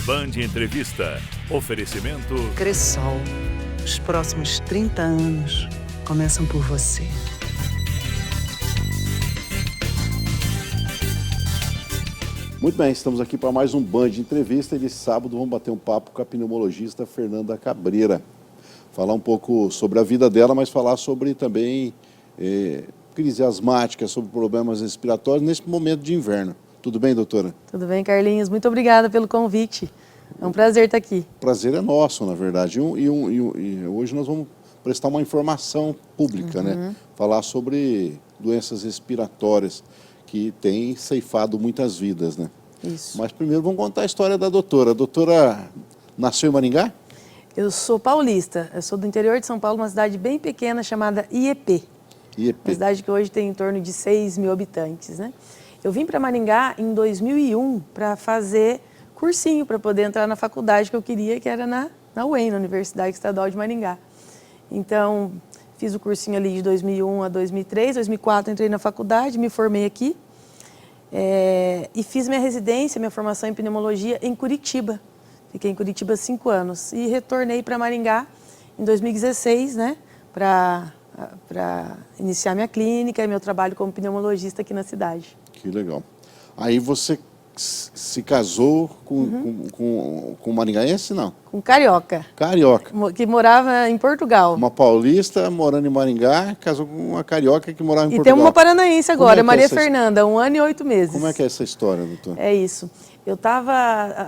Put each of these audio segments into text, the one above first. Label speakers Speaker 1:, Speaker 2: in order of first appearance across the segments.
Speaker 1: Band Entrevista. Oferecimento
Speaker 2: Cressol. Os próximos 30 anos começam por você.
Speaker 3: Muito bem, estamos aqui para mais um Band Entrevista e de sábado vamos bater um papo com a pneumologista Fernanda Cabreira. Falar um pouco sobre a vida dela, mas falar sobre também crise asmática, sobre problemas respiratórios nesse momento de inverno. Tudo bem, doutora?
Speaker 4: Tudo bem, Carlinhos. Muito obrigada pelo convite. É um prazer estar aqui.
Speaker 3: O prazer é nosso, na verdade. E hoje nós vamos prestar uma informação pública, né? Falar sobre doenças respiratórias que têm ceifado muitas vidas, né?
Speaker 4: Isso.
Speaker 3: Mas primeiro vamos contar a história da doutora. A doutora nasceu em Maringá?
Speaker 4: Eu sou paulista. Eu sou do interior de São Paulo, uma cidade bem pequena chamada Iepê.
Speaker 3: Iepê.
Speaker 4: Uma cidade que hoje tem em torno de 6 mil habitantes, né? Eu vim para Maringá em 2001 para fazer cursinho, para poder entrar na faculdade que eu queria, que era na UEM, na Universidade Estadual de Maringá. Então, fiz o cursinho ali de 2001 a 2003, 2004 entrei na faculdade, me formei aqui e fiz minha residência, minha formação em pneumologia em Curitiba. Fiquei em Curitiba 5 anos e retornei para Maringá em 2016, né, para iniciar minha clínica e meu trabalho como pneumologista aqui na cidade.
Speaker 3: Que legal. Aí você se casou com maringaense, não?
Speaker 4: Com carioca.
Speaker 3: Carioca.
Speaker 4: Que morava em Portugal.
Speaker 3: Uma paulista morando em Maringá, casou com uma carioca que morava em
Speaker 4: E
Speaker 3: Portugal.
Speaker 4: tem uma paranaense agora, Maria
Speaker 3: essa...
Speaker 4: Fernanda, 1 ano e 8 meses.
Speaker 3: Como é que é essa história, doutor?
Speaker 4: É isso.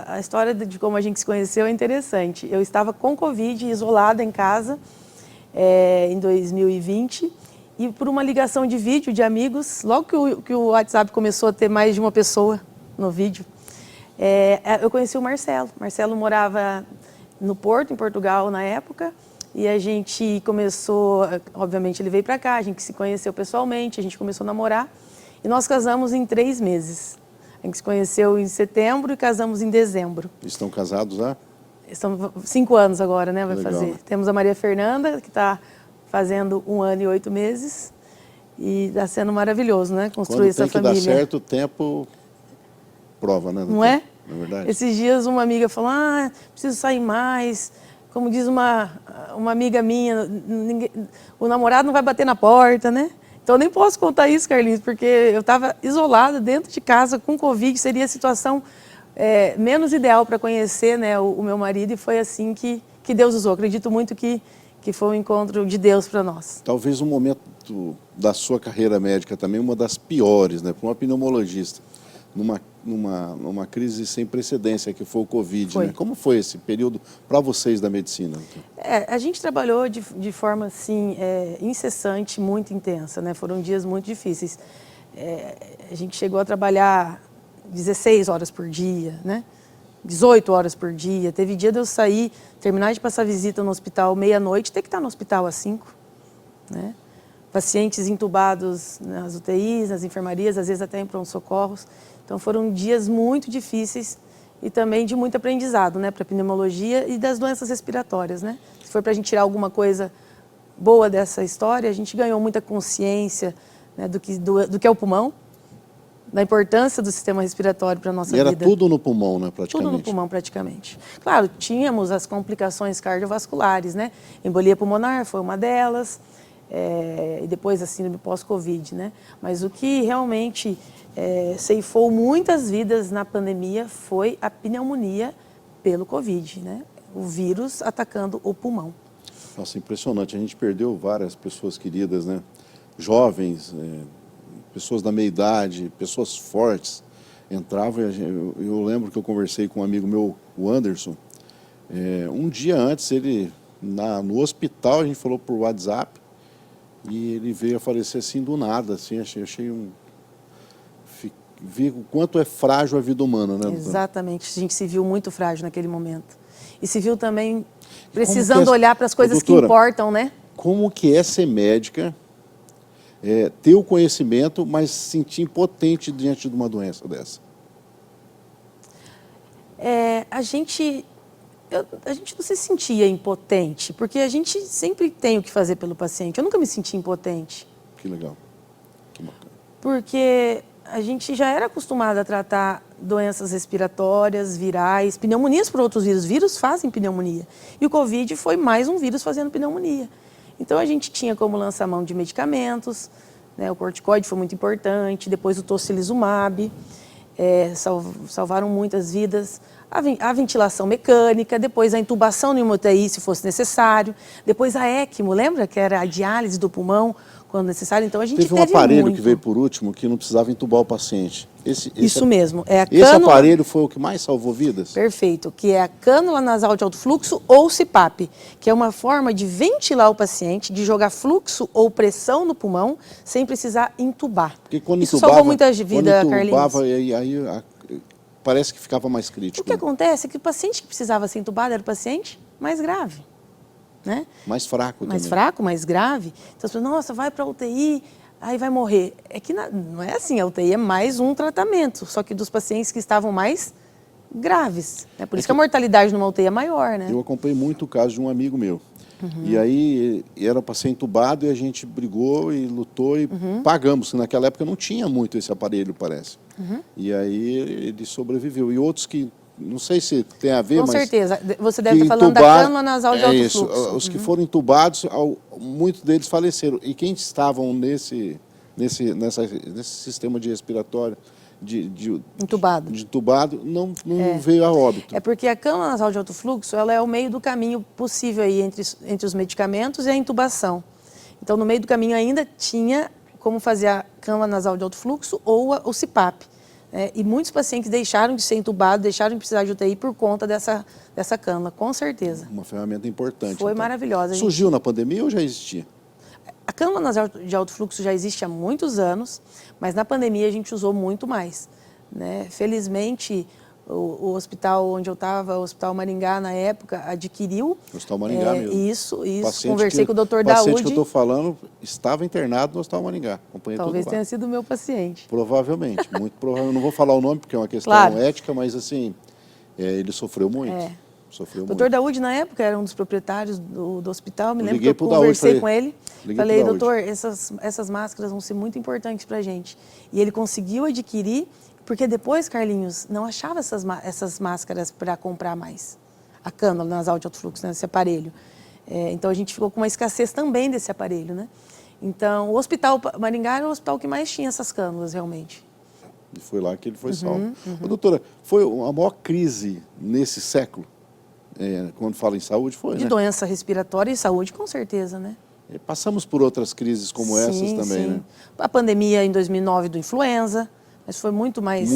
Speaker 4: A história de como a gente se conheceu é interessante. Eu estava com Covid, isolada em casa, em 2020, e por uma ligação de vídeo de amigos, logo que o WhatsApp começou a ter mais de uma pessoa no vídeo, eu conheci o Marcelo. Marcelo morava no Porto, em Portugal, na época, e a gente começou, obviamente ele veio para cá, a gente se conheceu pessoalmente, a gente começou a namorar, e nós casamos em 3 meses. A gente se conheceu em setembro e casamos em dezembro.
Speaker 3: Estão casados já?
Speaker 4: Estamos 5 anos agora, né? Vai
Speaker 3: legal,
Speaker 4: fazer.
Speaker 3: né?
Speaker 4: Temos a Maria Fernanda, que está fazendo 1 ano e 8 meses. E está sendo maravilhoso, né? Construir essa família.
Speaker 3: Quando tem que dar certo, o tempo prova, né?
Speaker 4: Não é?
Speaker 3: Não é verdade?
Speaker 4: Esses dias uma amiga falou, preciso sair mais. Como diz uma amiga minha, o namorado não vai bater na porta, né? Então eu nem posso contar isso, Carlinhos, porque eu estava isolada dentro de casa com Covid, seria a situação menos ideal para conhecer, né, o meu marido, e foi assim que Deus usou. Acredito muito que foi um encontro de Deus para nós.
Speaker 3: Talvez um momento da sua carreira médica também, uma das piores, né, para uma pneumologista, numa crise sem precedência, que foi o Covid.
Speaker 4: Foi.
Speaker 3: Né? Como foi esse período para vocês da medicina?
Speaker 4: A gente trabalhou de forma assim, incessante, muito intensa, né? Foram dias muito difíceis. A gente chegou a trabalhar 16 horas por dia, né? 18 horas por dia. Teve dia de eu sair, terminar de passar visita no hospital meia-noite, ter que estar no hospital às 5, né? Pacientes entubados nas UTIs, nas enfermarias, às vezes até em pronto-socorros. Então foram dias muito difíceis e também de muito aprendizado, né, para a pneumologia e das doenças respiratórias, né? Se for para a gente tirar alguma coisa boa dessa história, a gente ganhou muita consciência, né, do que é o pulmão, da importância do sistema respiratório para a nossa vida.
Speaker 3: Era tudo no pulmão, né, praticamente?
Speaker 4: Tudo no pulmão, praticamente. Claro, tínhamos as complicações cardiovasculares, né? Embolia pulmonar foi uma delas, e depois a síndrome pós-Covid, né? Mas o que realmente ceifou muitas vidas na pandemia foi a pneumonia pelo Covid, né? O vírus atacando o pulmão.
Speaker 3: Nossa, impressionante. A gente perdeu várias pessoas queridas, né? Jovens, pessoas da meia-idade, pessoas fortes. Entravam e eu lembro que eu conversei com um amigo meu, o Anderson. Um dia antes, ele no hospital, a gente falou por WhatsApp, e ele veio a falecer assim do nada. Assim, vi o quanto é frágil a vida humana, né?
Speaker 4: Exatamente. A gente se viu muito frágil naquele momento. E se viu também precisando olhar para as coisas que importam, né?
Speaker 3: Como que é ser médica, ter o conhecimento, mas se sentir impotente diante de uma doença dessa?
Speaker 4: A gente não se sentia impotente, porque a gente sempre tem o que fazer pelo paciente. Eu nunca me senti impotente.
Speaker 3: Que legal. Que bacana.
Speaker 4: Porque a gente já era acostumado a tratar doenças respiratórias, virais, pneumonias por outros vírus. Vírus fazem pneumonia. E o Covid foi mais um vírus fazendo pneumonia. Então, a gente tinha como lançar mão de medicamentos, né? O corticoide foi muito importante, depois o tocilizumab, salvaram muitas vidas. A ventilação mecânica, depois a intubação no UTI, se fosse necessário, depois a ECMO, lembra que era a diálise do pulmão, quando necessário? Então a gente
Speaker 3: teve um aparelho que veio por último que não precisava entubar o paciente.
Speaker 4: Isso mesmo.
Speaker 3: Esse aparelho foi o que mais salvou vidas?
Speaker 4: Perfeito, que é a cânula nasal de alto fluxo ou CPAP, que é uma forma de ventilar o paciente, de jogar fluxo ou pressão no pulmão sem precisar entubar.
Speaker 3: Porque quando
Speaker 4: Isso
Speaker 3: intubava,
Speaker 4: salvou muita vida, Carlinhos.
Speaker 3: Parece que ficava mais crítico.
Speaker 4: O que acontece é que o paciente que precisava ser entubado era o paciente mais grave. Né?
Speaker 3: Mais fraco também.
Speaker 4: Mais fraco, mais grave. Então, as pessoas, nossa, vai para a UTI, aí vai morrer. É que não é assim, a UTI é mais um tratamento, só que dos pacientes que estavam mais graves. Né? Por isso que a mortalidade numa UTI é maior, né?
Speaker 3: Eu acompanhei muito o caso de um amigo meu. E aí era para ser entubado e a gente brigou e lutou e pagamos. Naquela época não tinha muito esse aparelho, parece. E aí ele sobreviveu. E outros que, não sei se tem a ver,
Speaker 4: Com
Speaker 3: mas...
Speaker 4: certeza. Você deve estar falando da cânula nasal de alto fluxo.
Speaker 3: Os que foram entubados, muitos deles faleceram. E quem estavam nesse sistema de respiratório, de entubado, não veio a óbito.
Speaker 4: É porque a cânula nasal de alto fluxo, ela é o meio do caminho possível aí entre os medicamentos e a intubação. Então, no meio do caminho ainda tinha como fazer a cânula nasal de alto fluxo ou o CPAP. E muitos pacientes deixaram de ser entubados, deixaram de precisar de UTI por conta dessa cânula, com certeza.
Speaker 3: Uma ferramenta importante.
Speaker 4: Foi maravilhosa.
Speaker 3: Surgiu na pandemia ou já existia?
Speaker 4: A cânula nasal de alto fluxo já existe há muitos anos, mas na pandemia a gente usou muito mais. Né? Felizmente, o hospital onde eu estava, o Hospital Maringá, na época, adquiriu.
Speaker 3: O Hospital Maringá mesmo.
Speaker 4: Isso. Conversei com o Dr. Daúde.
Speaker 3: O paciente que eu estou falando estava internado no Hospital Maringá.
Speaker 4: Talvez tenha sido o meu paciente.
Speaker 3: Provavelmente, muito provavelmente. Não vou falar o nome porque é uma questão ética, mas assim, ele sofreu muito.
Speaker 4: O Dr. Daúde, na época, era um dos proprietários do hospital. Me lembro que eu conversei com ele. Falei, doutor, essas máscaras vão ser muito importantes para a gente. E ele conseguiu adquirir, porque depois, Carlinhos, não achava essas máscaras para comprar mais. A cânula nasal de alto fluxo, né, esse aparelho. Então, a gente ficou com uma escassez também desse aparelho. Né? Então, o Hospital Maringá era o hospital que mais tinha essas cânulas, realmente.
Speaker 3: E foi lá que ele foi salvo. Doutora, foi a maior crise nesse século? Quando fala em saúde, foi,
Speaker 4: de doença respiratória e saúde, com certeza, né?
Speaker 3: Passamos por outras crises como essas também, né?
Speaker 4: A pandemia em 2009 do influenza, mas foi muito mais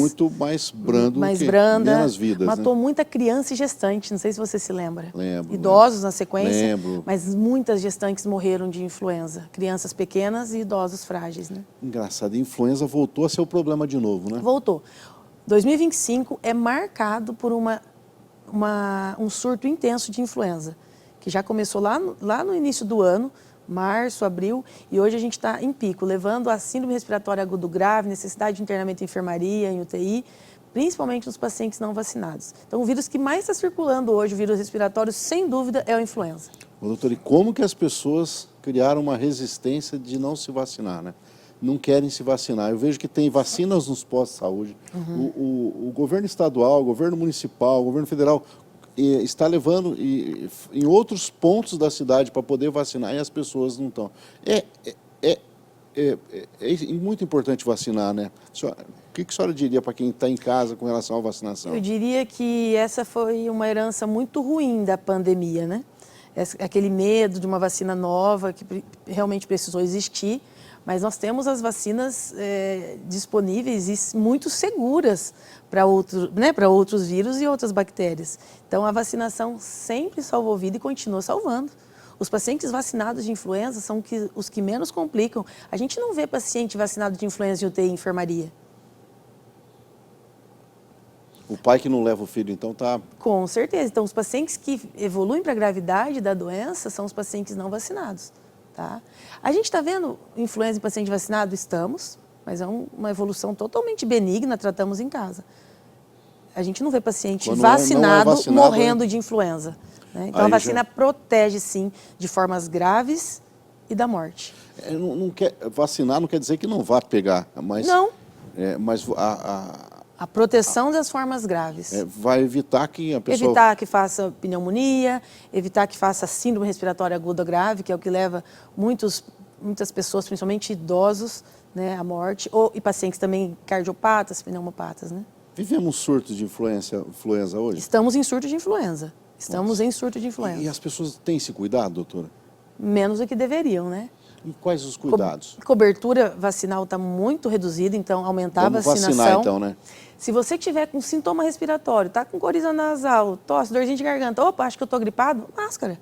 Speaker 3: branda, menos vidas.
Speaker 4: Matou muita criança e gestante, não sei se você se lembra.
Speaker 3: Lembro.
Speaker 4: Idosos na sequência,
Speaker 3: lembro.
Speaker 4: Mas muitas gestantes morreram de influenza. Crianças pequenas e idosos frágeis, né?
Speaker 3: Engraçado, a influenza voltou a ser o problema de novo, né?
Speaker 4: Voltou. 2025 é marcado por um surto intenso de influenza, que já começou lá no início do ano, março, abril, e hoje a gente está em pico, levando a síndrome respiratória agudo grave, necessidade de internamento em enfermaria, em UTI, principalmente nos pacientes não vacinados. Então, o vírus que mais está circulando hoje, o vírus respiratório, sem dúvida, é a influenza.
Speaker 3: Doutor, e como que as pessoas criaram uma resistência de não se vacinar, né? Não querem se vacinar. Eu vejo que tem vacinas nos postos de saúde. O governo estadual, o governo municipal, o governo federal está levando em outros pontos da cidade para poder vacinar e as pessoas não estão. É muito importante vacinar, né? O que a senhora diria para quem está em casa com relação à vacinação?
Speaker 4: Eu diria que essa foi uma herança muito ruim da pandemia, né? Aquele medo de uma vacina nova que realmente precisou existir. Mas nós temos as vacinas disponíveis e muito seguras para outros vírus e outras bactérias. Então, a vacinação sempre salvou vida e continua salvando. Os pacientes vacinados de influenza são os que menos complicam. A gente não vê paciente vacinado de influenza em UTI em enfermaria.
Speaker 3: O pai que não leva o filho, então, está...
Speaker 4: Com certeza. Então, os pacientes que evoluem para a gravidade da doença são os pacientes não vacinados. Tá? A gente está vendo influenza em paciente vacinado? Estamos, mas é uma evolução totalmente benigna, tratamos em casa. A gente não vê paciente vacinado morrendo de influenza. Né? Então, a vacina protege, sim, de formas graves e da morte.
Speaker 3: Vacinar não quer dizer que não vá pegar, mas...
Speaker 4: Não.
Speaker 3: Mas
Speaker 4: A proteção das formas graves.
Speaker 3: Vai evitar que a pessoa...
Speaker 4: Evitar que faça pneumonia, evitar que faça síndrome respiratória aguda grave, que é o que leva muitas pessoas, principalmente idosos, né, à morte, e pacientes também cardiopatas, pneumopatas, né?
Speaker 3: Vivemos surto de influenza hoje?
Speaker 4: Estamos em surto de influenza. Estamos em surto de influenza.
Speaker 3: E as pessoas têm esse cuidado, doutora?
Speaker 4: Menos do que deveriam, né?
Speaker 3: E quais os cuidados?
Speaker 4: Cobertura vacinal está muito reduzida, então aumentar
Speaker 3: Vamos
Speaker 4: a vacinação.
Speaker 3: vacinar então, né?
Speaker 4: Se você tiver com sintoma respiratório, está com coriza nasal, tosse, dorzinha de garganta, opa, acho que eu estou gripado, máscara.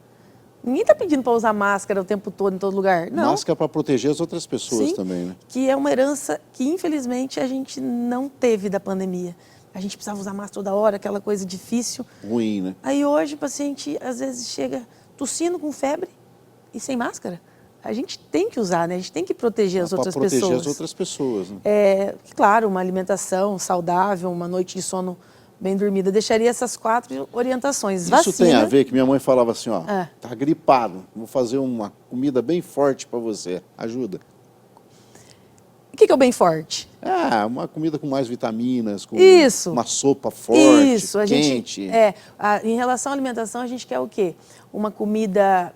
Speaker 4: Ninguém está pedindo para usar máscara o tempo todo, em todo lugar. Não.
Speaker 3: Máscara para proteger as outras pessoas. Sim, também, né?
Speaker 4: Que é uma herança que, infelizmente, a gente não teve da pandemia. A gente precisava usar máscara toda hora, aquela coisa difícil.
Speaker 3: Ruim, né?
Speaker 4: Aí hoje o paciente, às vezes, chega tossindo com febre e sem máscara. A gente tem que usar, né? A gente tem que proteger as outras pessoas.
Speaker 3: Para proteger as outras pessoas, né?
Speaker 4: Claro, uma alimentação saudável, uma noite de sono bem dormida. Deixaria essas 4 orientações.
Speaker 3: Isso
Speaker 4: Vacina,
Speaker 3: tem a ver que minha mãe falava assim, ó, tá gripado, vou fazer uma comida bem forte para você. Ajuda.
Speaker 4: O que é o bem forte?
Speaker 3: Uma comida com mais vitaminas, com
Speaker 4: Isso.
Speaker 3: uma sopa forte,
Speaker 4: Isso.
Speaker 3: quente.
Speaker 4: Em relação à alimentação, a gente quer o quê? Uma comida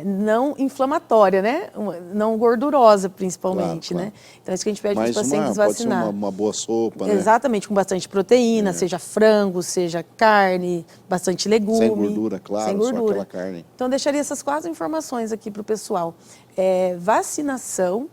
Speaker 4: não inflamatória, né? Não gordurosa, principalmente,
Speaker 3: claro.
Speaker 4: né? Então, é isso que a gente pede para os
Speaker 3: Mas
Speaker 4: pacientes
Speaker 3: pode
Speaker 4: vacinar.
Speaker 3: ser uma boa sopa, né?
Speaker 4: Exatamente, com bastante proteína, seja frango, seja carne, bastante legume.
Speaker 3: Sem gordura, claro,
Speaker 4: sem gordura.
Speaker 3: só aquela carne.
Speaker 4: Então, eu deixaria essas 4 informações aqui para o pessoal. Vacinação,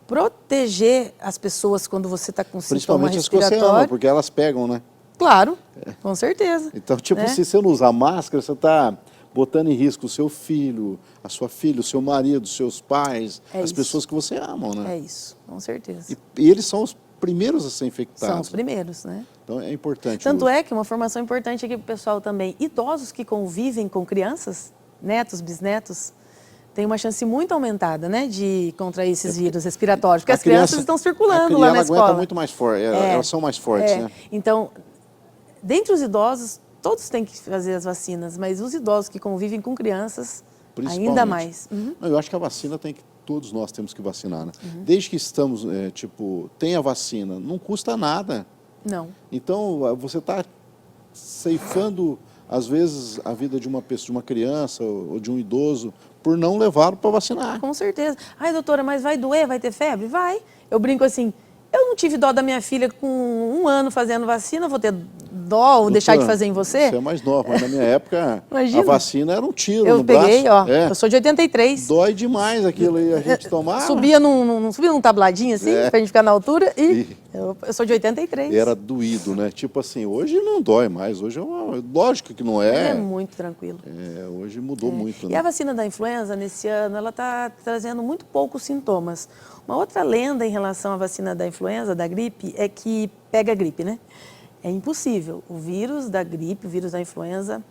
Speaker 4: proteger as pessoas quando você está com sintoma
Speaker 3: respiratório. Principalmente as que você ama, porque elas pegam, né?
Speaker 4: Claro, com certeza.
Speaker 3: Então, tipo, se você não usar máscara, você está botando em risco o seu filho, a sua filha, o seu marido, os seus pais, as pessoas que você ama, né?
Speaker 4: É isso, com certeza.
Speaker 3: E eles são os primeiros a ser infectados.
Speaker 4: São os primeiros, né?
Speaker 3: Então, é importante.
Speaker 4: Tanto é que uma formação importante aqui para o pessoal também, idosos que convivem com crianças, netos, bisnetos, tem uma chance muito aumentada, né, de contrair esses vírus respiratórios, porque as crianças estão circulando lá na escola.
Speaker 3: Ela aguenta muito mais forte, elas são mais fortes, né?
Speaker 4: Então, dentre os idosos, todos têm que fazer as vacinas, mas os idosos que convivem com crianças, ainda mais.
Speaker 3: Eu acho que a vacina todos nós temos que vacinar, né? Desde que estamos, tem a vacina, não custa nada.
Speaker 4: Não.
Speaker 3: Então, você está ceifando, às vezes, a vida de uma pessoa, de uma criança ou de um idoso, por não levá-lo para vacinar.
Speaker 4: Com certeza. Ai, doutora, mas vai doer? Vai ter febre? Vai. Eu brinco assim, eu não tive dó da minha filha com 1 ano fazendo vacina, vou ter dó ou deixar de fazer em você?
Speaker 3: Você é mais nova, mas na minha época a vacina era um tiro
Speaker 4: no braço. Eu peguei, eu sou de 83.
Speaker 3: Dói demais aquilo aí, a gente tomava.
Speaker 4: Subia num tabladinho assim, pra gente ficar na altura e eu sou de 83.
Speaker 3: Era doído, né? Tipo assim, hoje não dói mais, hoje lógico que não é.
Speaker 4: É muito tranquilo.
Speaker 3: Hoje mudou muito, né?
Speaker 4: E a vacina da influenza, nesse ano, ela está trazendo muito poucos sintomas. Uma outra lenda em relação à vacina da influenza, da gripe, é que pega a gripe, né? É impossível. O vírus da gripe, o vírus da influenza,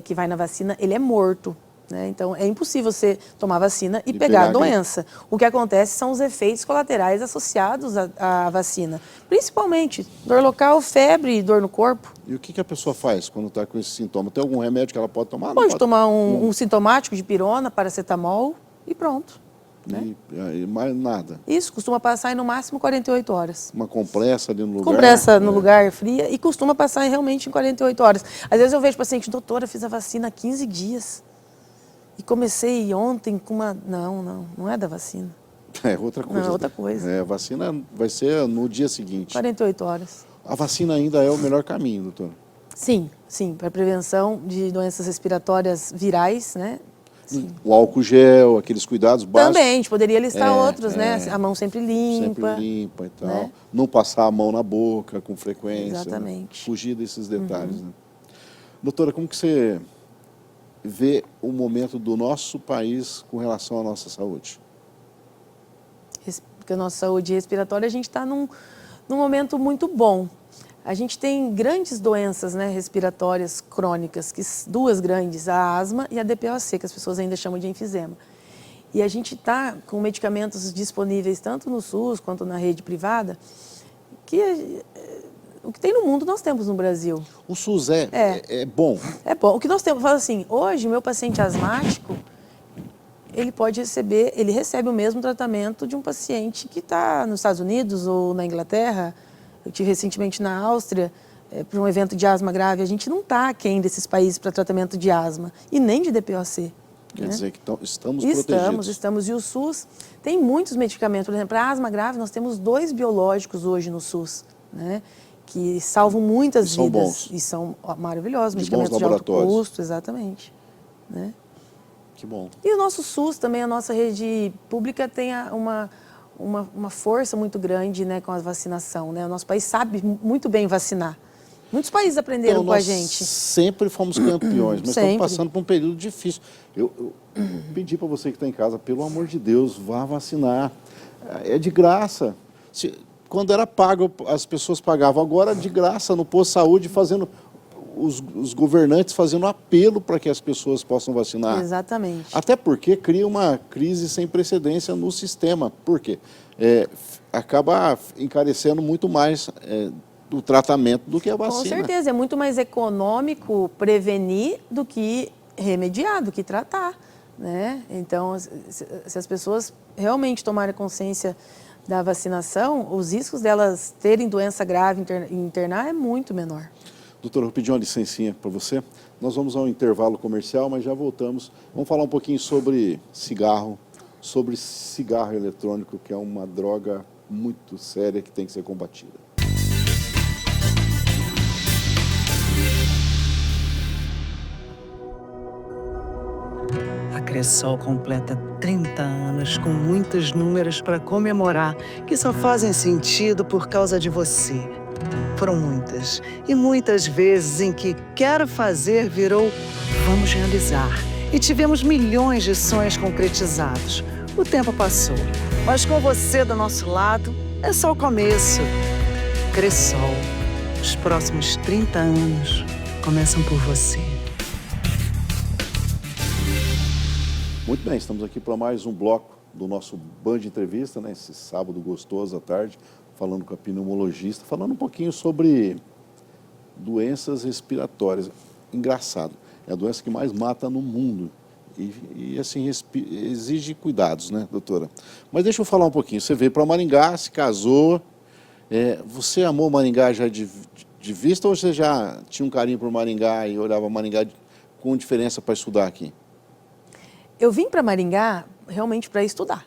Speaker 4: que vai na vacina, ele é morto, né? Então, é impossível você tomar vacina e pegar a doença. O que acontece são os efeitos colaterais associados à vacina. Principalmente dor local, febre e dor no corpo.
Speaker 3: E o que a pessoa faz quando está com esse sintoma? Tem algum remédio que ela pode tomar?
Speaker 4: Pode tomar um sintomático de pirona, paracetamol e pronto. Né?
Speaker 3: E mais nada.
Speaker 4: Isso, costuma passar em no máximo 48 horas.
Speaker 3: Uma compressa ali no lugar?
Speaker 4: Compressa no lugar fria e costuma passar realmente em 48 horas. Às vezes eu vejo paciente, doutora, fiz a vacina há 15 dias e comecei ontem com uma... Não é da vacina.
Speaker 3: É outra coisa.
Speaker 4: Não, é outra coisa.
Speaker 3: A vacina vai ser no dia seguinte.
Speaker 4: 48 horas.
Speaker 3: A vacina ainda é o melhor caminho, doutora?
Speaker 4: Sim, para prevenção de doenças respiratórias virais, né?
Speaker 3: Sim. O álcool gel, aqueles cuidados básicos.
Speaker 4: Também, a gente poderia listar outros, né? A mão sempre limpa.
Speaker 3: Sempre limpa e tal.
Speaker 4: Né?
Speaker 3: Não passar a mão na boca com frequência.
Speaker 4: Exatamente.
Speaker 3: Né? Fugir desses detalhes. Né? Doutora, como que você vê o momento do nosso país com relação à nossa saúde?
Speaker 4: Porque a nossa saúde respiratória, a gente está num momento muito bom. A gente tem grandes doenças, né, respiratórias crônicas, 2 grandes, a asma e a DPOC, que as pessoas ainda chamam de enfisema. E a gente está com medicamentos disponíveis tanto no SUS quanto na rede privada, que o que tem no mundo nós temos no Brasil.
Speaker 3: O SUS é bom? É
Speaker 4: bom. O que nós temos, falo assim, hoje o meu paciente asmático, ele recebe o mesmo tratamento de um paciente que está nos Estados Unidos ou na Inglaterra, Eu estive recentemente na Áustria para um evento de asma grave. A gente não está aquém desses países para tratamento de asma e nem de DPOC.
Speaker 3: Quer dizer que estamos protegidos.
Speaker 4: Estamos. E o SUS tem muitos medicamentos. Por exemplo, para asma grave, nós temos 2 biológicos hoje no SUS, né? Que salvam muitas vidas.
Speaker 3: São bons.
Speaker 4: E são maravilhosos,
Speaker 3: De
Speaker 4: medicamentos
Speaker 3: bons
Speaker 4: de alto
Speaker 3: laboratórios.
Speaker 4: custo, exatamente. Né?
Speaker 3: Que bom.
Speaker 4: E o nosso SUS também, a nossa rede pública tem uma força muito grande, né, com a vacinação. Né? O nosso país sabe muito bem vacinar. Muitos países aprenderam
Speaker 3: Então,
Speaker 4: com a
Speaker 3: nós
Speaker 4: gente.
Speaker 3: sempre fomos campeões, mas
Speaker 4: Sempre.
Speaker 3: estamos passando por um período difícil. Eu pedi para você que está em casa, pelo amor de Deus, vá vacinar. É de graça. Quando era pago, as pessoas pagavam. Agora, de graça, no posto de saúde, fazendo os governantes fazendo apelo para que as pessoas possam vacinar.
Speaker 4: Exatamente.
Speaker 3: Até porque cria uma crise sem precedência no sistema. Por quê? Acaba encarecendo muito mais o tratamento do que a vacina.
Speaker 4: Com certeza, é muito mais econômico prevenir do que remediar, do que tratar. Né? Então, se as pessoas realmente tomarem consciência da vacinação, os riscos delas terem doença grave e internar é muito menor.
Speaker 3: Doutora, eu vou pedir uma licencinha para você. Nós vamos ao intervalo comercial, mas já voltamos. Vamos falar um pouquinho sobre cigarro eletrônico, que é uma droga muito séria que tem que ser combatida.
Speaker 2: A Cressol completa 30 anos com muitos números para comemorar, que só fazem sentido por causa de você. Foram muitas e muitas vezes em que quero fazer virou vamos realizar. E tivemos milhões de sonhos concretizados. O tempo passou, mas com você do nosso lado é só o começo. Cressol, os próximos 30 anos começam por você.
Speaker 3: Muito bem, estamos aqui para mais um bloco do nosso Band Entrevista, né? Esse sábado gostoso à tarde, falando com a pneumologista, falando um pouquinho sobre doenças respiratórias. Engraçado, é a doença que mais mata no mundo e assim, exige cuidados, né, doutora? Mas deixa eu falar um pouquinho, você veio para Maringá, se casou, você amou Maringá já de vista ou você já tinha um carinho por Maringá e olhava Maringá com diferença para estudar aqui?
Speaker 4: Eu vim para Maringá realmente para estudar.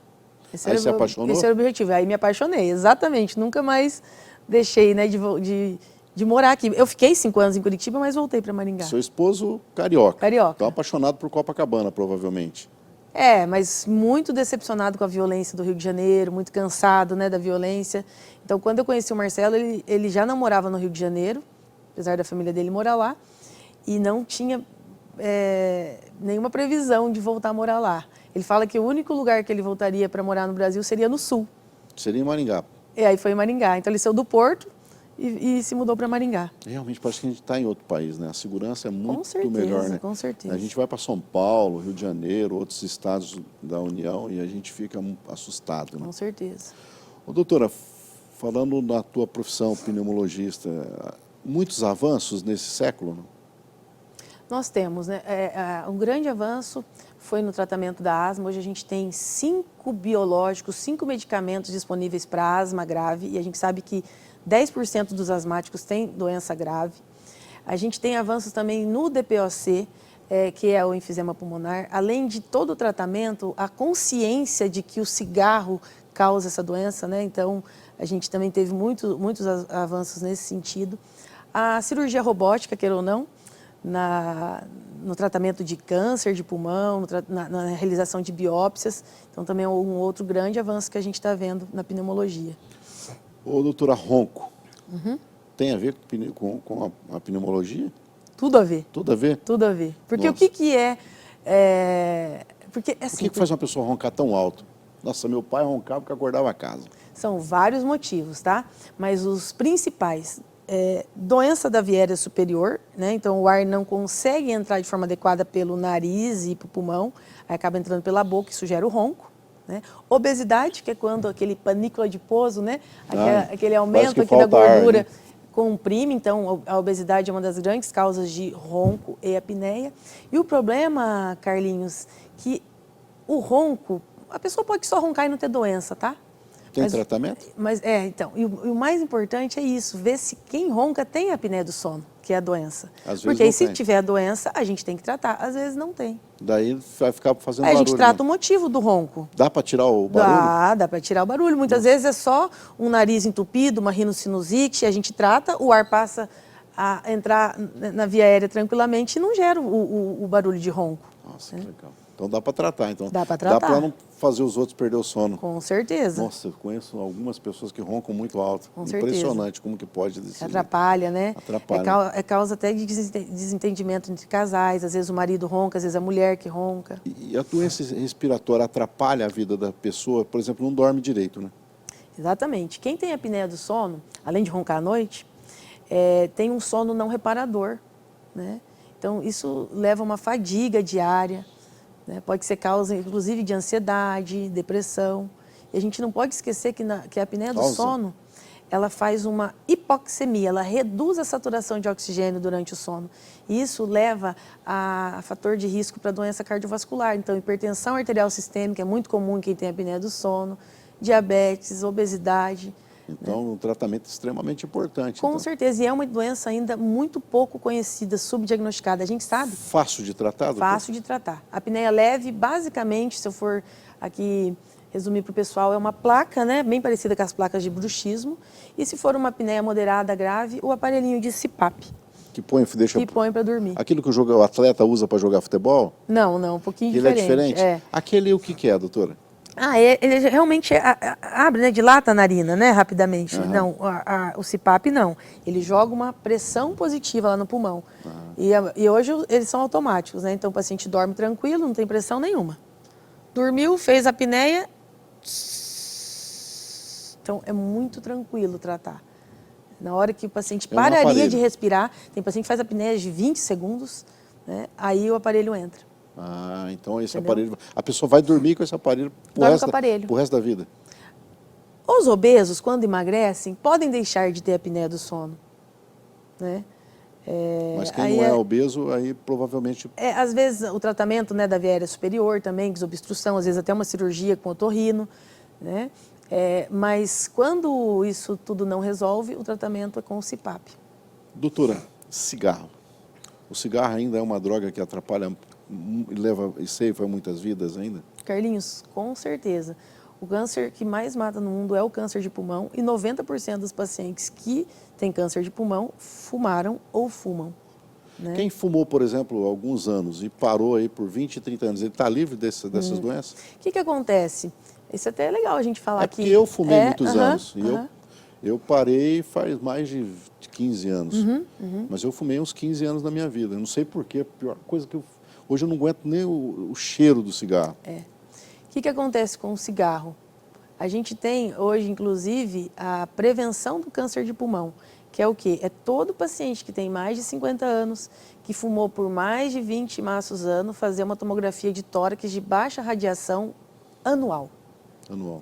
Speaker 3: Aí se apaixonou?
Speaker 4: Esse era o objetivo. Aí me apaixonei, exatamente. Nunca mais deixei, né, de morar aqui. Eu fiquei 5 anos em Curitiba, mas voltei para Maringá.
Speaker 3: Seu esposo, carioca.
Speaker 4: Carioca.
Speaker 3: Então apaixonado por Copacabana, provavelmente.
Speaker 4: Mas muito decepcionado com a violência do Rio de Janeiro, muito cansado, né, da violência. Então, quando eu conheci o Marcelo, ele já não morava no Rio de Janeiro, apesar da família dele morar lá, e não tinha nenhuma previsão de voltar a morar lá. Ele fala que o único lugar que ele voltaria para morar no Brasil seria no Sul.
Speaker 3: Seria em Maringá.
Speaker 4: Aí foi em Maringá. Então ele saiu do Porto e se mudou para Maringá.
Speaker 3: Realmente parece que a gente está em outro país, né? A segurança é muito
Speaker 4: certeza,
Speaker 3: melhor, né?
Speaker 4: Com certeza.
Speaker 3: A gente vai para São Paulo, Rio de Janeiro, outros estados da União e a gente fica assustado, né?
Speaker 4: Com certeza.
Speaker 3: Ô, doutora, falando na tua profissão pneumologista, muitos avanços nesse século, não?
Speaker 4: Nós temos, né? Um grande avanço foi no tratamento da asma. Hoje a gente tem 5 biológicos, 5 medicamentos disponíveis para asma grave e a gente sabe que 10% dos asmáticos têm doença grave. A gente tem avanços também no DPOC, que é o enfisema pulmonar. Além de todo o tratamento, a consciência de que o cigarro causa essa doença, né? Então, a gente também teve muitos avanços nesse sentido. A cirurgia robótica, queira ou não, no tratamento de câncer de pulmão, na realização de biópsias. Então, também é um outro grande avanço que a gente está vendo na pneumologia.
Speaker 3: Ô, doutora, ronco, tem a ver com a pneumologia?
Speaker 4: Tudo a ver.
Speaker 3: Tudo a ver?
Speaker 4: Tudo a ver. Porque
Speaker 3: Nossa.
Speaker 4: o que é... Porque, assim,
Speaker 3: O que faz uma pessoa roncar tão alto? Nossa, meu pai roncava porque acordava a casa.
Speaker 4: São vários motivos, tá? Mas os principais... doença da viária superior, né? Então o ar não consegue entrar de forma adequada pelo nariz e pelo pulmão, aí acaba entrando pela boca, isso gera o ronco, né? Obesidade, que é quando aquele panículo adiposo, né? Aquele aumento aqui da gordura,
Speaker 3: ar, né?
Speaker 4: comprime, então a obesidade é uma das grandes causas de ronco e apneia. E o problema, Carlinhos, que o ronco, a pessoa pode só roncar e não ter doença, tá?
Speaker 3: Tem tratamento?
Speaker 4: Mas então, e o mais importante é isso, ver se quem ronca tem a apneia do sono, que é a doença.
Speaker 3: Às vezes
Speaker 4: Porque aí
Speaker 3: não
Speaker 4: se
Speaker 3: tem.
Speaker 4: tiver a doença, a gente tem que tratar. Às vezes não tem.
Speaker 3: Daí vai ficar fazendo
Speaker 4: Aí a
Speaker 3: barulho.
Speaker 4: gente trata o
Speaker 3: né?
Speaker 4: motivo do ronco.
Speaker 3: Dá para tirar o barulho?
Speaker 4: Dá para tirar o barulho. Muitas vezes é só um nariz entupido, uma rinocinusite, a gente trata, o ar passa a entrar na via aérea tranquilamente e não gera o barulho de ronco.
Speaker 3: Nossa, que legal. Então dá para tratar. Então,
Speaker 4: Dá para tratar.
Speaker 3: Dá para não fazer os outros perder o sono.
Speaker 4: Com certeza.
Speaker 3: Nossa, eu conheço algumas pessoas que roncam muito alto.
Speaker 4: Com certeza.
Speaker 3: Impressionante como que pode decidir.
Speaker 4: Atrapalha, né?
Speaker 3: Atrapalha.
Speaker 4: É causa até de desentendimento entre casais. Às vezes o marido ronca, às vezes a mulher que ronca.
Speaker 3: E a doença respiratória atrapalha a vida da pessoa? Por exemplo, não dorme direito, né?
Speaker 4: Exatamente. Quem tem apneia do sono, além de roncar à noite, tem um sono não reparador, né? Então, isso leva a uma fadiga diária, né? Pode ser causa, inclusive, de ansiedade, depressão. E a gente não pode esquecer que a apneia do sono, ela faz uma hipoxemia, ela reduz a saturação de oxigênio durante o sono. E isso leva a fator de risco para doença cardiovascular. Então, hipertensão arterial sistêmica é muito comum em quem tem apneia do sono, diabetes, obesidade.
Speaker 3: Então, um tratamento extremamente importante.
Speaker 4: Com
Speaker 3: então.
Speaker 4: certeza, e é uma doença ainda muito pouco conhecida, subdiagnosticada. A gente sabe?
Speaker 3: Fácil de tratar? doutor?
Speaker 4: Fácil de tratar. A apneia leve, basicamente, se eu for aqui resumir para o pessoal, é uma placa, né, bem parecida com as placas de bruxismo. E se for uma apneia moderada, grave, o aparelhinho de CPAP,
Speaker 3: Que deixa...
Speaker 4: que põe para dormir.
Speaker 3: Aquilo que o atleta usa para jogar futebol?
Speaker 4: Não, um pouquinho
Speaker 3: Ele
Speaker 4: diferente.
Speaker 3: é diferente? Aquele o que é, doutora?
Speaker 4: Ele realmente abre, né, dilata a narina, né, rapidamente.
Speaker 3: Uhum.
Speaker 4: Não, o CPAP não. Ele joga uma pressão positiva lá no pulmão. E hoje eles são automáticos, né? Então o paciente dorme tranquilo, não tem pressão nenhuma. Dormiu, fez a apneia. Então é muito tranquilo tratar. Na hora que o paciente pararia
Speaker 3: aparelho.
Speaker 4: de respirar, tem paciente que faz apneia de 20 segundos, né? Aí o aparelho entra.
Speaker 3: Então esse
Speaker 4: Entendeu?
Speaker 3: aparelho... A pessoa vai dormir com esse aparelho
Speaker 4: Dorme com o aparelho.
Speaker 3: pro resto da vida.
Speaker 4: Os obesos, quando emagrecem, podem deixar de ter apneia do sono, né?
Speaker 3: Mas quem não é obeso, aí provavelmente...
Speaker 4: Às vezes o tratamento, né, da via aérea superior também, desobstrução, às vezes até uma cirurgia com otorrino, né? Mas quando isso tudo não resolve, o tratamento é com o CPAP.
Speaker 3: Doutora, cigarro. O cigarro ainda é uma droga que atrapalha, leva e ceifa muitas vidas ainda?
Speaker 4: Carlinhos, com certeza. O câncer que mais mata no mundo é o câncer de pulmão e 90% dos pacientes que têm câncer de pulmão fumaram ou fumam. Né?
Speaker 3: Quem fumou, por exemplo, alguns anos e parou aí por 20, 30 anos, ele está livre dessas doenças?
Speaker 4: O que acontece? Isso até é legal a gente falar
Speaker 3: porque eu fumei muitos anos. E
Speaker 4: aham.
Speaker 3: eu parei faz mais de 15 anos. Mas eu fumei uns 15 anos na minha vida. Eu não sei porquê, a pior coisa que hoje eu não aguento nem o cheiro do cigarro.
Speaker 4: O que acontece com o cigarro? A gente tem hoje, inclusive, a prevenção do câncer de pulmão, que é o quê? É todo paciente que tem mais de 50 anos, que fumou por mais de 20 maços ano, fazer uma tomografia de tórax de baixa radiação anual.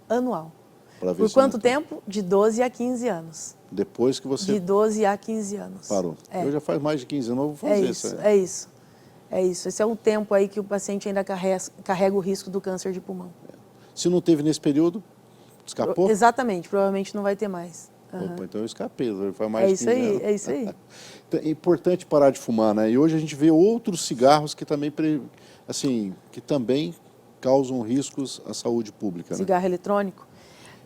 Speaker 4: Anual.
Speaker 3: Pra ver
Speaker 4: Por
Speaker 3: se
Speaker 4: quanto
Speaker 3: não-
Speaker 4: tempo? De 12 a 15 anos.
Speaker 3: Depois que você
Speaker 4: De 12 a 15 anos.
Speaker 3: parou. Eu já faz mais de 15 anos, eu vou
Speaker 4: É
Speaker 3: fazer
Speaker 4: isso,
Speaker 3: isso.
Speaker 4: é isso. É isso. Esse é o tempo aí que o paciente ainda carrega o risco do câncer de pulmão.
Speaker 3: Se não teve nesse período, escapou?
Speaker 4: Exatamente, provavelmente não vai ter mais. Aham.
Speaker 3: Opa, então eu escapei, faz mais
Speaker 4: É
Speaker 3: de
Speaker 4: isso
Speaker 3: 15
Speaker 4: aí,
Speaker 3: anos.
Speaker 4: é isso aí.
Speaker 3: Então, é importante parar de fumar, né? E hoje a gente vê outros cigarros que também, que também causam riscos à saúde pública, né?
Speaker 4: Cigarro eletrônico.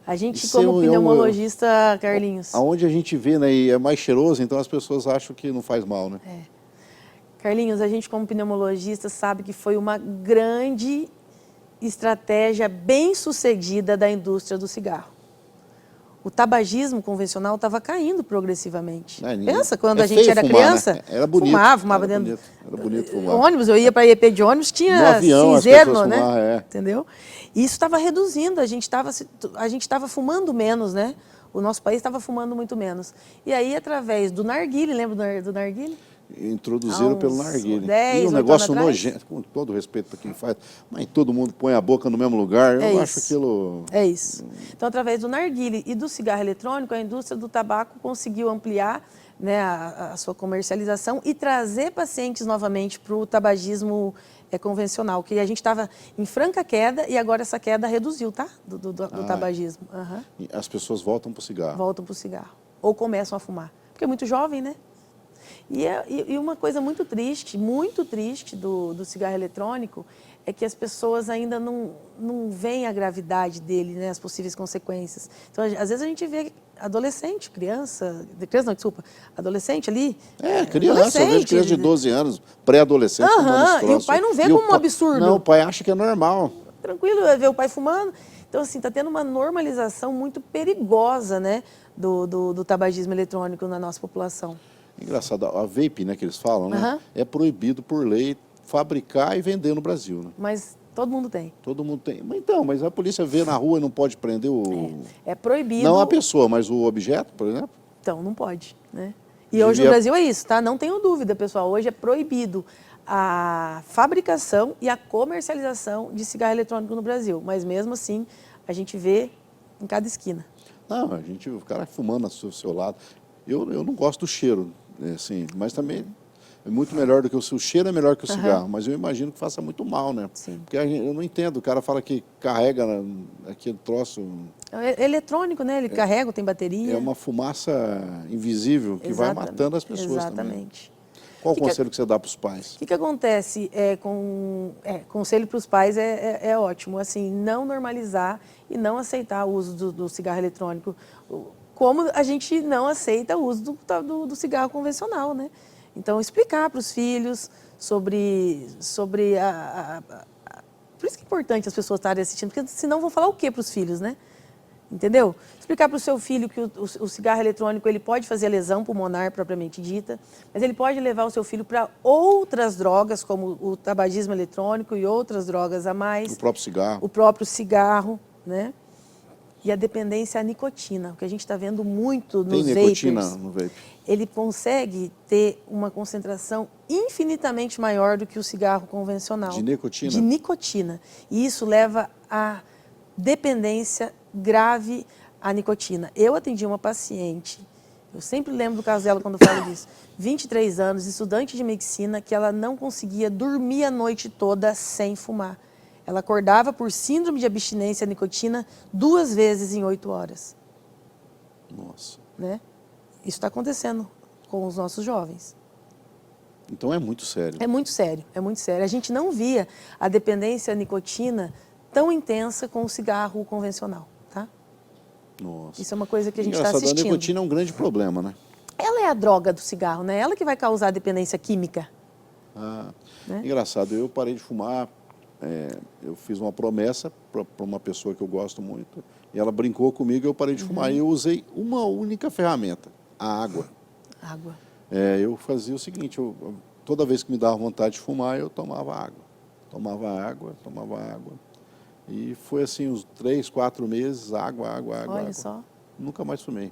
Speaker 4: A gente,
Speaker 3: Isso é
Speaker 4: como pneumologista, Carlinhos,
Speaker 3: Aonde a gente vê, né, e é mais cheiroso, então as pessoas acham que não faz mal, né?
Speaker 4: Carlinhos, a gente como pneumologista sabe que foi uma grande estratégia bem sucedida da indústria do cigarro. O tabagismo convencional estava caindo progressivamente. Pensa, quando a gente
Speaker 3: feio
Speaker 4: era
Speaker 3: fumar,
Speaker 4: criança,
Speaker 3: né? Era bonito.
Speaker 4: fumava
Speaker 3: Era
Speaker 4: dentro.
Speaker 3: bonito, era bonito fumar.
Speaker 4: Ônibus, eu ia para IEP de ônibus,
Speaker 3: No
Speaker 4: tinha
Speaker 3: avião, as
Speaker 4: cinzeiro,
Speaker 3: pessoas
Speaker 4: né?
Speaker 3: fumavam,
Speaker 4: Entendeu? E isso estava reduzindo, a gente estava fumando menos, né? O nosso país estava fumando muito menos. E aí, através do narguile, lembra do narguile?
Speaker 3: Introduziram
Speaker 4: Há
Speaker 3: pelo
Speaker 4: uns
Speaker 3: narguilé.
Speaker 4: 10,
Speaker 3: E um
Speaker 4: 8
Speaker 3: negócio
Speaker 4: anos atrás?
Speaker 3: nojento, com todo respeito para quem faz, mas todo mundo põe a boca no mesmo lugar,
Speaker 4: É
Speaker 3: eu
Speaker 4: isso.
Speaker 3: acho aquilo...
Speaker 4: É isso. Então, através do narguilé e do cigarro eletrônico, a indústria do tabaco conseguiu ampliar, né, a sua comercialização e trazer pacientes novamente para o tabagismo convencional, que a gente estava em franca queda e agora essa queda reduziu, tá? Do tabagismo. Aham.
Speaker 3: E as pessoas voltam para o cigarro.
Speaker 4: Voltam para o cigarro. Ou começam a fumar. Porque é muito jovem, né? E uma coisa muito triste do cigarro eletrônico é que as pessoas ainda não veem a gravidade dele, né, as possíveis consequências. Então, às vezes a gente vê adolescente, adolescente ali.
Speaker 3: Criança, eu vejo criança de 12 anos, pré-adolescente, fumando esse
Speaker 4: E o
Speaker 3: troço.
Speaker 4: pai não vê
Speaker 3: E o
Speaker 4: como um absurdo.
Speaker 3: Não, o pai acha que é normal.
Speaker 4: Tranquilo, é ver o pai fumando. Então, assim, está tendo uma normalização muito perigosa, né, do tabagismo eletrônico na nossa população.
Speaker 3: Engraçado, a vape, né, que eles falam, né, é proibido por lei fabricar e vender no Brasil, né?
Speaker 4: Mas todo mundo tem.
Speaker 3: Todo mundo tem. Mas a polícia vê na rua e não pode prender o...
Speaker 4: É proibido.
Speaker 3: Não a pessoa, mas o objeto, por exemplo?
Speaker 4: Então, não pode, né? E hoje no Brasil é isso, tá? Não tenho dúvida, pessoal. Hoje é proibido a fabricação e a comercialização de cigarro eletrônico no Brasil. Mas mesmo assim, a gente vê em cada esquina.
Speaker 3: Não, o cara fumando ao seu lado. Eu não gosto do cheiro, assim, mas também é muito melhor do que o cheiro é melhor que o cigarro, mas eu imagino que faça muito mal, né?
Speaker 4: Sim.
Speaker 3: Porque eu não entendo, o cara fala que carrega aquele troço.
Speaker 4: É eletrônico, né? Ele carrega, tem bateria.
Speaker 3: É uma fumaça invisível que vai matando as pessoas também.
Speaker 4: Exatamente.
Speaker 3: Qual o conselho que você dá para os pais?
Speaker 4: O que acontece conselho para os pais é ótimo, assim, não normalizar e não aceitar o uso do cigarro eletrônico, como a gente não aceita o uso do cigarro convencional, né? Então, explicar para os filhos sobre Por isso que é importante as pessoas estarem assistindo, porque senão vão falar o quê para os filhos, né? Entendeu? Explicar para o seu filho que o cigarro eletrônico ele pode fazer lesão pulmonar propriamente dita, mas ele pode levar o seu filho para outras drogas, como o tabagismo eletrônico e outras drogas a mais.
Speaker 3: O próprio cigarro.
Speaker 4: O próprio cigarro, né? E a dependência à nicotina, o que a gente está vendo muito nos vapers. Tem nicotina
Speaker 3: no vape?
Speaker 4: Ele consegue ter uma concentração infinitamente maior do que o cigarro convencional.
Speaker 3: De nicotina?
Speaker 4: De nicotina. E isso leva a dependência grave à nicotina. Eu atendi uma paciente, eu sempre lembro do caso dela quando falo disso, 23 anos, estudante de medicina, que ela não conseguia dormir a noite toda sem fumar. Ela acordava por síndrome de abstinência à nicotina 2 vezes em 8 horas.
Speaker 3: Nossa.
Speaker 4: Né? Isso está acontecendo com os nossos jovens.
Speaker 3: Então é muito sério.
Speaker 4: É muito sério, é muito sério. A gente não via a dependência à nicotina tão intensa com o cigarro convencional, tá?
Speaker 3: Nossa.
Speaker 4: Isso é uma coisa que a gente está assistindo.
Speaker 3: A nicotina é um grande problema, né?
Speaker 4: Ela é a droga do cigarro, né? Ela que vai causar dependência química.
Speaker 3: Né? Engraçado, eu parei de fumar, eu fiz uma promessa para uma pessoa que eu gosto muito, e ela brincou comigo e eu parei de fumar. E eu usei uma única ferramenta, a água.
Speaker 4: Água.
Speaker 3: Eu fazia o seguinte, toda vez que me dava vontade de fumar, eu tomava água. Tomava água. E foi assim, uns 3, 4 meses, água.
Speaker 4: Olha só.
Speaker 3: Nunca mais fumei.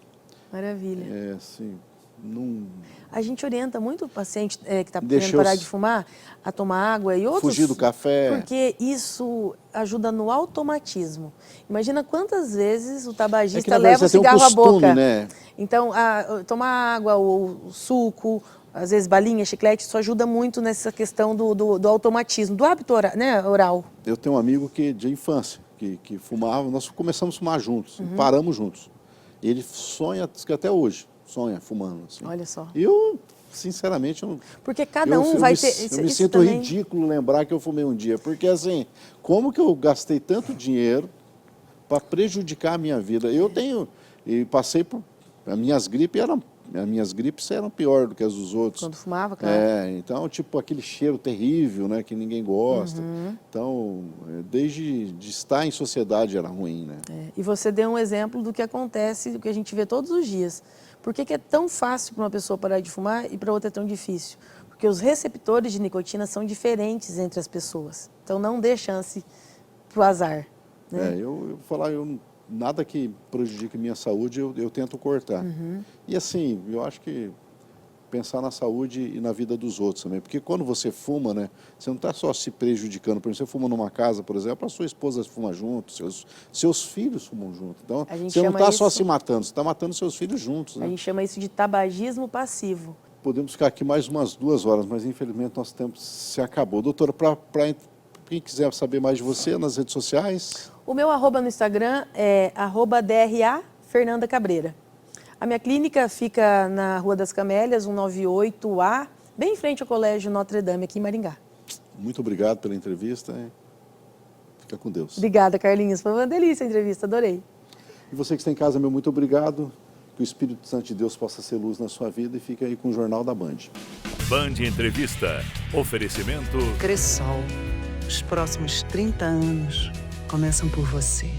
Speaker 4: Maravilha.
Speaker 3: Assim, não...
Speaker 4: A gente orienta muito o paciente que está querendo parar de fumar a tomar água e outros...
Speaker 3: Fugir do café.
Speaker 4: Porque isso ajuda no automatismo. Imagina quantas vezes o tabagista leva o cigarro à boca.
Speaker 3: Né?
Speaker 4: Então, tomar água ou suco, às vezes balinha, chiclete, isso ajuda muito nessa questão do automatismo, do hábito oral.
Speaker 3: Eu tenho um amigo de infância que fumava, nós começamos a fumar juntos, paramos juntos. Ele sonha, diz que até hoje, sonha fumando. Assim.
Speaker 4: Olha só.
Speaker 3: Eu, sinceramente, eu não...
Speaker 4: Porque cada um vai ter...
Speaker 3: Eu me sinto ridículo lembrar que eu fumei um dia, porque assim, como que eu gastei tanto dinheiro para prejudicar a minha vida? Eu tenho, e passei por... As minhas gripes eram pior do que as dos outros.
Speaker 4: Quando fumava, claro.
Speaker 3: Então, tipo, aquele cheiro terrível, né, que ninguém gosta. Então, desde de estar em sociedade era ruim, né?
Speaker 4: E você deu um exemplo do que acontece, do que a gente vê todos os dias. Por que é tão fácil para uma pessoa parar de fumar e para outra é tão difícil? Porque os receptores de nicotina são diferentes entre as pessoas. Então, não dê chance para o azar. Né?
Speaker 3: Eu falar, nada que prejudique minha saúde, eu tento cortar. E assim, eu acho que pensar na saúde e na vida dos outros também. Porque quando você fuma, né, você não está só se prejudicando. Por exemplo, você fuma numa casa, por exemplo, a sua esposa fuma junto, seus filhos fumam junto. Então, você não está só se matando, você está matando seus filhos juntos. Né?
Speaker 4: A gente chama isso de tabagismo passivo.
Speaker 3: Podemos ficar aqui mais umas 2 horas, mas infelizmente nosso tempo se acabou. Doutora, para quem quiser saber mais de você nas redes sociais...
Speaker 4: O meu arroba no Instagram é @DRA Fernanda Cabreira. A minha clínica fica na Rua das Camélias, 198A, bem em frente ao Colégio Notre Dame, aqui em Maringá.
Speaker 3: Muito obrigado pela entrevista. Fica com Deus.
Speaker 4: Obrigada, Carlinhos. Foi uma delícia a entrevista, adorei.
Speaker 3: E você que está em casa, meu muito obrigado. Que o Espírito Santo de Deus possa ser luz na sua vida e fique aí com o Jornal da Band.
Speaker 1: Band Entrevista. Oferecimento
Speaker 2: Cressol. Os próximos 30 anos começam por você.